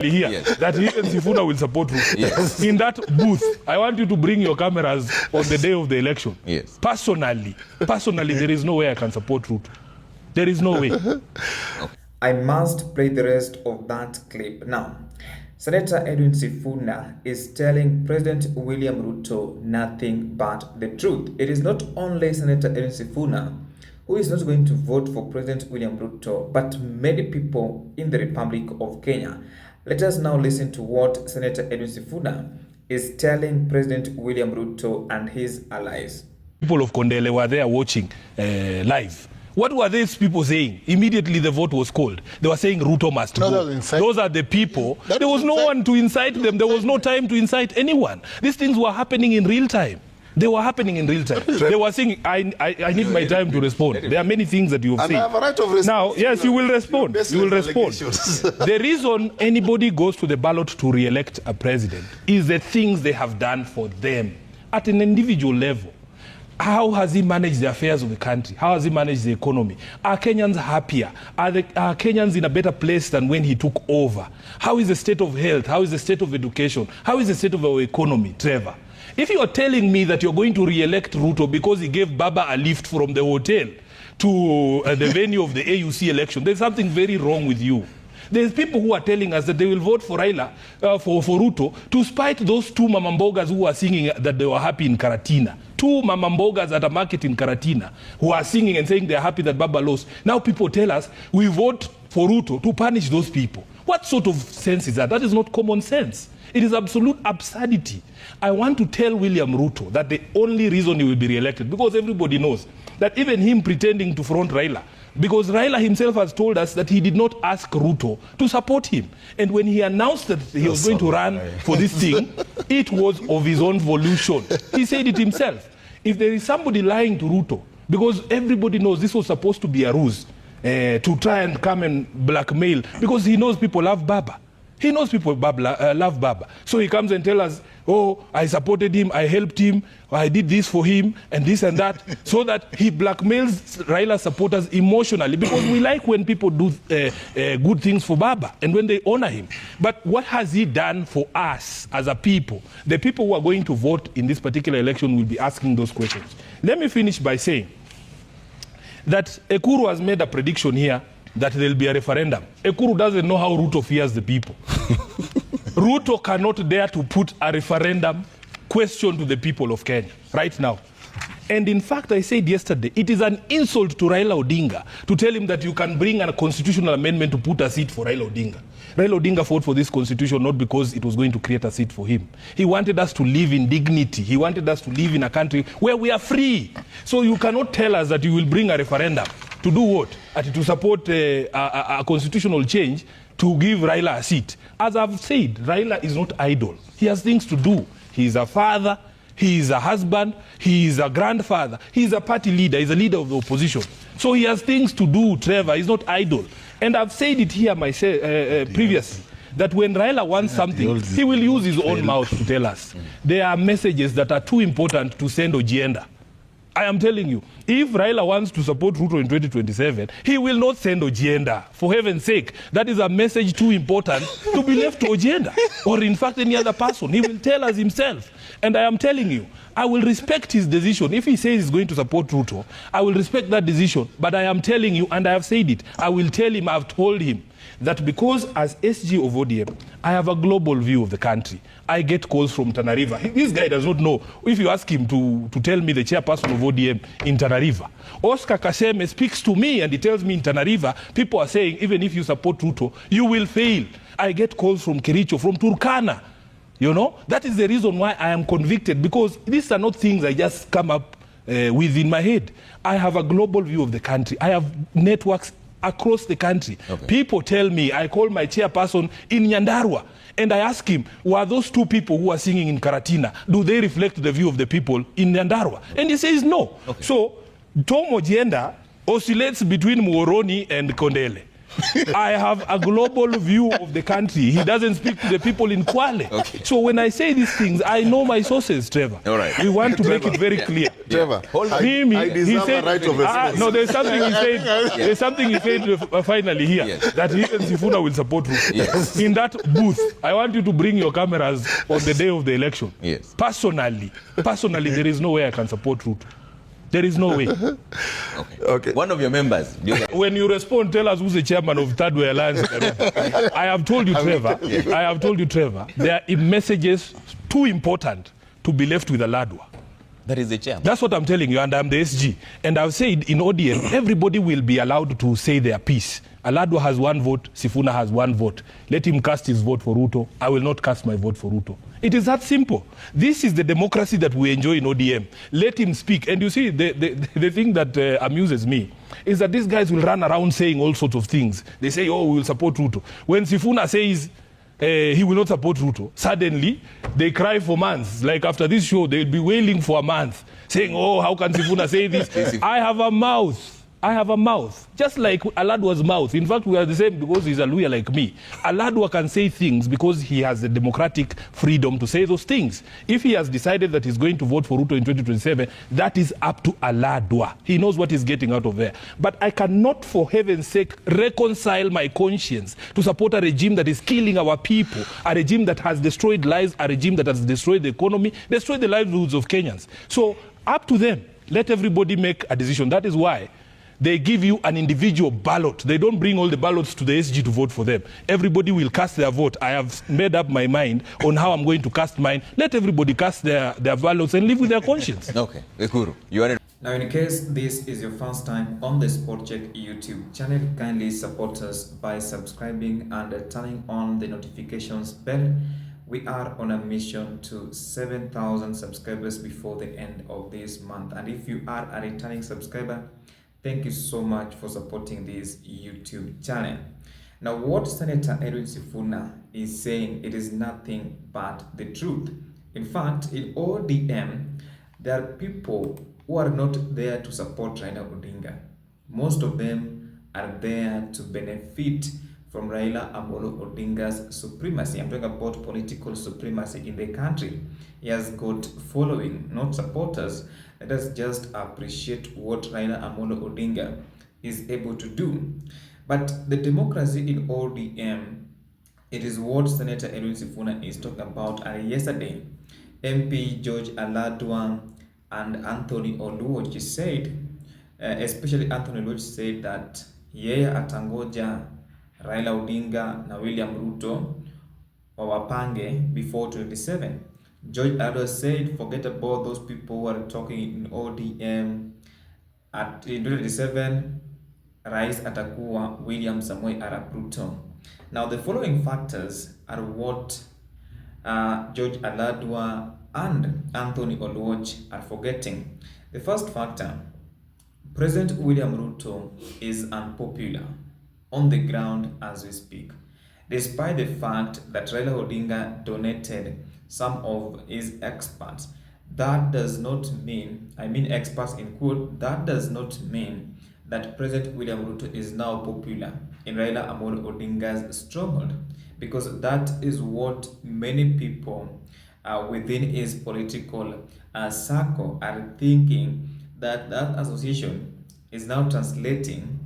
here yes. that even SIFUNA will support RUTO. Yes. In that booth, I want you to bring your cameras on the day of the election. Yes. Personally, there is no way I can support RUTO. There is no way. I must play the rest of that clip. Now, Senator Edwin SIFUNA is telling President William Ruto nothing but the truth. It is not only Senator Edwin SIFUNA who is not going to vote for President William Ruto, but many people in the Republic of Kenya. Let us now listen to what Senator Edwin SIFUNA is telling President William Ruto and his allies. People of Kondele were there watching live. What were these people saying? Immediately the vote was called. They were saying Ruto must go. Those are the people. There was no one to incite them. There was no time to incite anyone. These things were happening in real time. They were happening in real time. They were saying, I need my time to respond. There are many things that you have said. I have a right of response. Now, yes, you will respond. You will respond. The reason anybody goes to the ballot to re-elect a president is the things they have done for them at an individual level. How has he managed the affairs of the country? How has he managed the economy? Are Kenyans happier? Are Kenyans in a better place than when he took over? How is the state of health? How is the state of education? How is the state of our economy, Trevor? If you are telling me that you're going to re-elect Ruto because he gave Baba a lift from the hotel to the venue of the AUC election, there's something very wrong with you. There's people who are telling us that they will vote for Raila, for Ruto, to spite those two mamambogas who are singing that they were happy in Karatina. Two mamambogas at a market in Karatina who are singing and saying they're happy that Baba lost. Now people tell us we vote for Ruto to punish those people. What sort of sense is that? That is not common sense. It is absolute absurdity. I want to tell William Ruto that the only reason he will be re-elected, because everybody knows that even him pretending to front Raila, because Raila himself has told us that he did not ask Ruto to support him. And when he announced that he was going to run for this thing, it was of his own volition. He said it himself. If there is somebody lying to Ruto, because everybody knows this was supposed to be a ruse to try and come and blackmail, because he knows people love Baba. He knows people love Baba. So he comes and tells us, oh, I supported him, I helped him, I did this for him, and this and that, so that he blackmails Raila supporters emotionally, because we like when people do good things for Baba and when they honor him. But what has he done for us as a people? The people who are going to vote in this particular election will be asking those questions. Let me finish by saying that Ekuru has made a prediction here that there will be a referendum. Ekuru doesn't know how Ruto fears the people. Ruto cannot dare to put a referendum question to the people of Kenya right now. And in fact, I said yesterday, it is an insult to Raila Odinga to tell him that you can bring a constitutional amendment to put a seat for Raila Odinga. Raila Odinga fought for this constitution not because it was going to create a seat for him. He wanted us to live in dignity. He wanted us to live in a country where we are free. So you cannot tell us that you will bring a referendum. To do what? To support a constitutional change to give Raila a seat. As I've said, Raila is not idle. He has things to do. He is a father, he is a husband, he is a grandfather, he is a party leader, he is a leader of the opposition. So he has things to do, Trevor. He's not idle. And I've said it here myself previously, that when Raila wants something, he will use his own mouth to tell us. There are messages that are too important to send agenda. I am telling you, if Raila wants to support Ruto in 2027, he will not send agenda. For heaven's sake, that is a message too important to be left to agenda, or in fact any other person. He will tell us himself. And I am telling you, I will respect his decision. If he says he's going to support Ruto, I will respect that decision. But I am telling you, and I have said it, I will tell him, I have told him, that because as SG of ODM, I have a global view of the country. I get calls from Tana River. This guy does not know. If you ask him to tell me the chairperson of ODM in Tana River, Oscar Kaseme speaks to me and he tells me in Tana River, people are saying, even if you support Ruto, you will fail. I get calls from Kericho, from Turkana. You know, that is the reason why I am convicted, because these are not things I just come up with in my head. I have a global view of the country. I have networks across the country. Okay. People tell me, I call my chairperson in Nyandarua and I ask him, were those two people who are singing in Karatina, do they reflect the view of the people in Nyandarua? And he says no. Okay. So Tom Ojienda oscillates between Muoroni and Kondele. I have a global view of the country. He doesn't speak to the people in Kwale. Okay. So when I say these things, I know my sources, Trevor. All right. We want to make it very clear. Trevor, I deserve a right of response. no, there's something he said. There's something he said finally here, Yes. that he and SIFUNA will support Ruto. Yes. In that booth, I want you to bring your cameras on the day of the election. Yes. Personally, there is no way I can support Ruto. There is no way. Okay. One of your members. When you respond, tell us who's the chairman of Third Way Alliance. I have told you, Trevor. There are messages too important to be left with Aladwa. That is the chairman. That's what I'm telling you, and I'm the SG. And I've said in ODM, everybody will be allowed to say their piece. Aladwa has one vote, SIFUNA has one vote. Let him cast his vote for Ruto. I will not cast my vote for Ruto. It is that simple. This is the democracy that we enjoy in ODM. Let him speak. And you see, the thing that amuses me is that these guys will run around saying all sorts of things. They say, oh, we will support Ruto. When SIFUNA says he will not support Ruto, suddenly they cry for months. Like after this show, they'll be wailing for a month, saying, oh, how can SIFUNA say this? I have a mouth, just like Aladwa's mouth. In fact, we are the same because he's a Luya like me. Aladwa can say things because he has the democratic freedom to say those things. If he has decided that he's going to vote for Ruto in 2027, that is up to Aladwa. He knows what he's getting out of there. But I cannot, for heaven's sake, reconcile my conscience to support a regime that is killing our people, a regime that has destroyed lives, a regime that has destroyed the economy, destroyed the livelihoods of Kenyans. So, up to them. Let everybody make a decision. That is why they give you an individual ballot. They don't bring all the ballots to the SG to vote for them. Everybody will cast their vote. I have made up my mind on how I'm going to cast mine. Let everybody cast their ballots and live with their conscience. Okay, Ekuru, you want to... Now, in case this is your first time on the Sport Check YouTube channel, kindly support us by subscribing and turning on the notifications bell. We are on a mission to 7,000 subscribers before the end of this month. And if you are a returning subscriber, thank you so much for supporting this YouTube channel. Now, what Senator Edwin Sifuna is saying, it is nothing but the truth. In fact, in ODM, there are people who are not there to support Raila Odinga. Most of them are there to benefit from Raila Amolo Odinga's supremacy. I'm talking about political supremacy in the country. He has got following, not supporters. Let us just appreciate what Raila Amolo Odinga is able to do. But the democracy in ODM, it is what Senator Edwin Sifuna is talking about. And yesterday, MP George Aladwa and Anthony Oluoch said, especially Anthony Oluoch said that yeye atangoja Raila Odinga na William Ruto wawapange before 27. George Aladwa said, forget about those people who are talking in ODM. At 2027, Rais atakuwa William Samoei Arap Ruto. Now, the following factors are what George Aladwa and Anthony Oluoch are forgetting. The first factor, President William Ruto is unpopular on the ground as we speak. Despite the fact that Raila Odinga donated some of his experts, that does not mean, I mean experts in quote, that does not mean that President William Ruto is now popular in Raila Amolo Odinga's stronghold, because that is what many people within his political circle are thinking, that association is now translating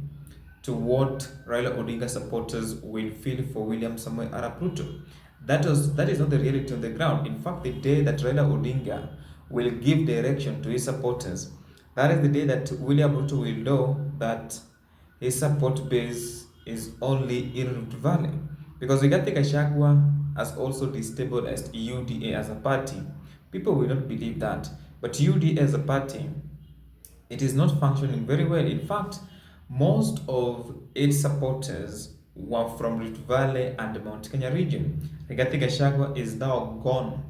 to what Raila Odinga supporters will feel for William Samoei Arap Ruto. That is not the reality on the ground. In fact, the day that Raila Odinga will give direction to his supporters, that is the day that William Ruto will know that his support base is only in Rift Valley. Because Rigathi Gachagua has also destabilized UDA as a party. People will not believe that. But UDA as a party, it is not functioning very well. In fact, most of its supporters were from Rift Valley and Mount Kenya region. Rigathi Gachagua is now gone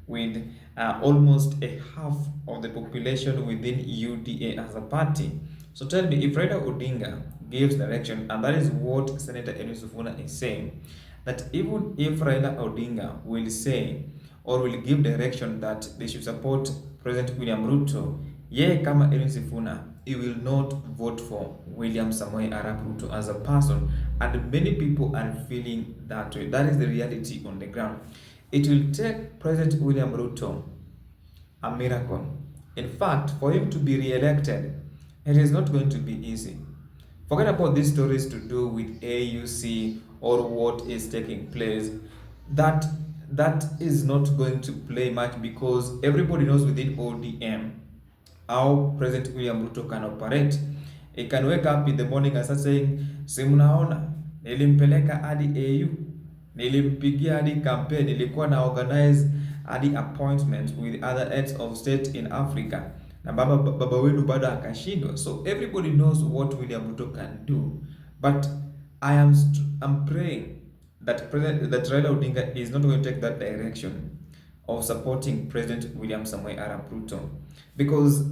with almost a half of the population within UDA as a party. So tell me, if Raila Odinga gives direction, and that is what Senator Edwin Sifuna is saying, that even if Raila Odinga will say or will give direction that they should support President William Ruto, yeye kama Edwin Sifuna, he will not vote for William Samoei Arap Ruto as a person, And many people are feeling that way. That is the reality on the ground. It will take President William Ruto a miracle. In fact, for him to be re-elected, it is not going to be easy. Forget about these stories to do with AUC or what is taking place. That is not going to play much, because everybody knows within ODM how President William Ruto can operate. He can wake up in the morning and start saying, si mnaona nilimpeleka hadi AU, nilimpigia hadi campaign, nilikuwa na organize hadi appointment with other heads of state in Africa, na baba wenu bado akashindwa. So everybody knows what William Ruto can do, but I'm praying that Raila Odinga is not going to take that direction of supporting President William Samoei Arap Ruto, because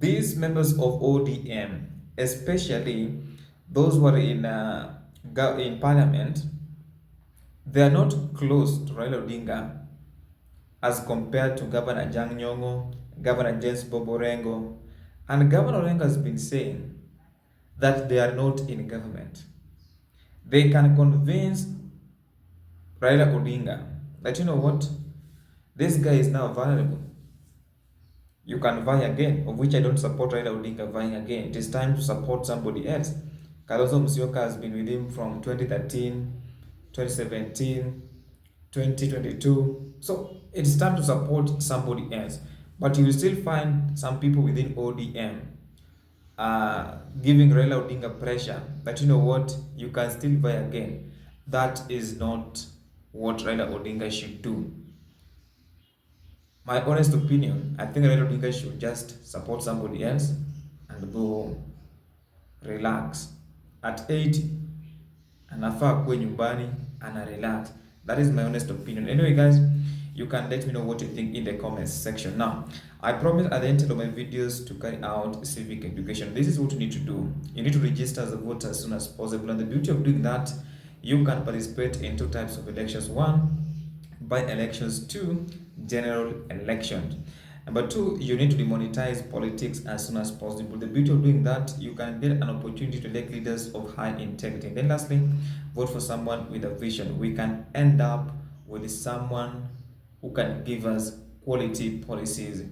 these members of ODM, especially those who are in parliament, they are not close to Raila Odinga as compared to Governor Jang Nyong'o, Governor James Boborengo, and Governor Orengo has been saying that they are not in government. They can convince Raila Odinga that, you know what, this guy is now vulnerable. You can vie again, of which I don't support Raila Odinga vying again. It is time to support somebody else. Kalonzo Musyoka has been with him from 2013, 2017, 2022. So it's time to support somebody else. But you will still find some people within ODM giving Raila Odinga pressure that, you know what, you can still vie again. That is not what Raila Odinga should do. My honest opinion, I think Raila Odinga should just support somebody else and go home. Relax. At 80, anafaa kuwe nyumbani ana relax. That is my honest opinion. Anyway guys, you can let me know what you think in the comments section. Now, I promise at the end of my videos to carry out civic education. This is what you need to do. You need to register as a voter as soon as possible. And the beauty of doing that, you can participate in 2 types of elections. 1, by elections. 2, general elections. Number 2, you need to demonetize politics as soon as possible. The beauty of doing that, you can get an opportunity to elect leaders of high integrity. And then lastly, vote for someone with a vision. We can end up with someone who can give us quality policies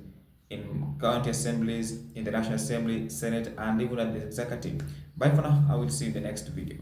in county assemblies, in the National Assembly, Senate, and even at the executive. Bye for now. I will see you in the next video.